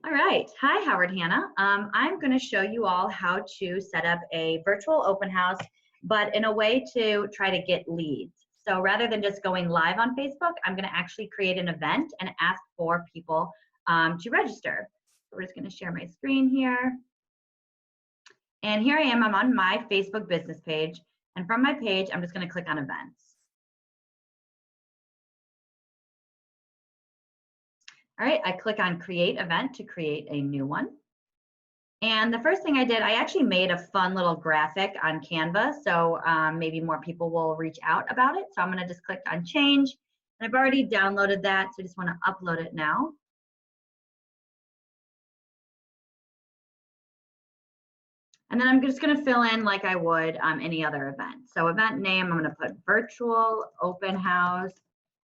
All right. Hi, Howard Hanna. I'm going to show you all how to set up a virtual open house, but in a way to try to get leads. So rather than just going live on Facebook, I'm going to actually create an event and ask for people to register. So we're just going to share my screen here. And here I am. I'm on my Facebook business page. And from my page, I'm just going to click on events. All right, I click on create event to create a new one. And the first thing I did, I actually made a fun little graphic on Canva. So maybe more people will reach out about it. So I'm gonna just click on change. And I've already downloaded that, so I just wanna upload it now. And then I'm just gonna fill in like I would any other event. So event name, I'm gonna put virtual open house.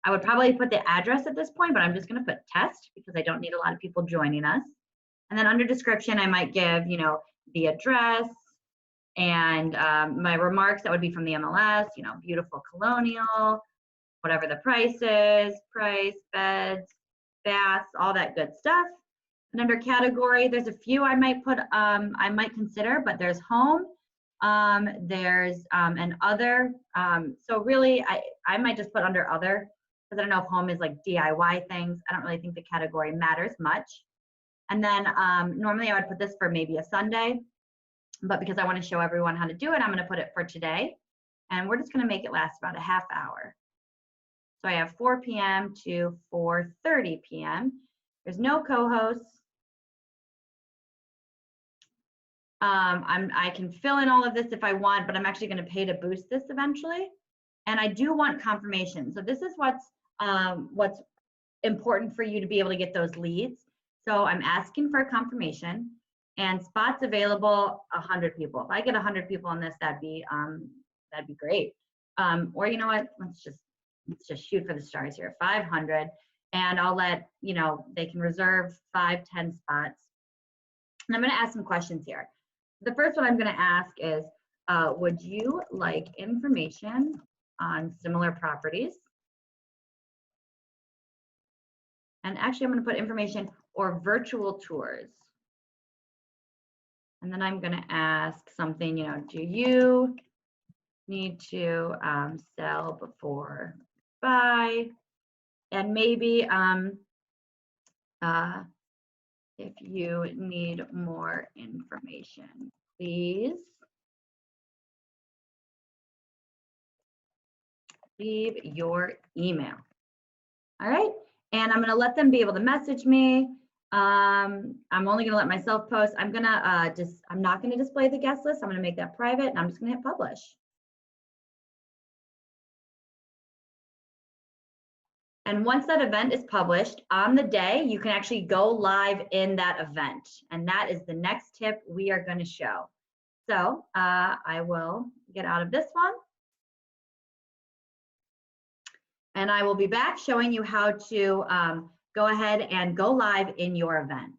I would probably put the address at this point, but I'm just gonna put test because I don't need a lot of people joining us. And then under description, I might give, the address and my remarks that would be from the MLS, beautiful colonial, whatever the price is, beds, baths, all that good stuff. And under category, there's a few I might put, I might consider, but there's home, there's an other. So really, I might just put under other because I don't know if home is like DIY things. I don't really think the category matters much. And then normally I would put this for maybe a Sunday, but because I want to show everyone how to do it, I'm going to put it for today. And we're just going to make it last about a half hour. So I have 4 p.m. to 4:30 p.m. There's no co-hosts. I can fill in all of this if I want, but I'm actually going to pay to boost this eventually. And I do want confirmation. So this is what's important for you to be able to get those leads. So I'm asking for a confirmation and spots available 100 people. If I get 100 people on this, that'd be great. Or you know what? Let's just shoot for the stars here. 500, and I'll let they can reserve 5-10 spots. And I'm going to ask some questions here. The first one I'm going to ask is, would you like information on similar properties? And actually, I'm going to put information or virtual tours. And then I'm going to ask something, do you need to sell before buy? And maybe if you need more information, please leave your email. All right. And I'm going to let them be able to message me. I'm only going to let myself post. I'm going to I'm not going to display the guest list. I'm going to make that private, and I'm just going to hit publish. And once that event is published on the day, you can actually go live in that event. And that is the next tip we are going to show. So I will get out of this one. And I will be back showing you how to go ahead and go live in your event.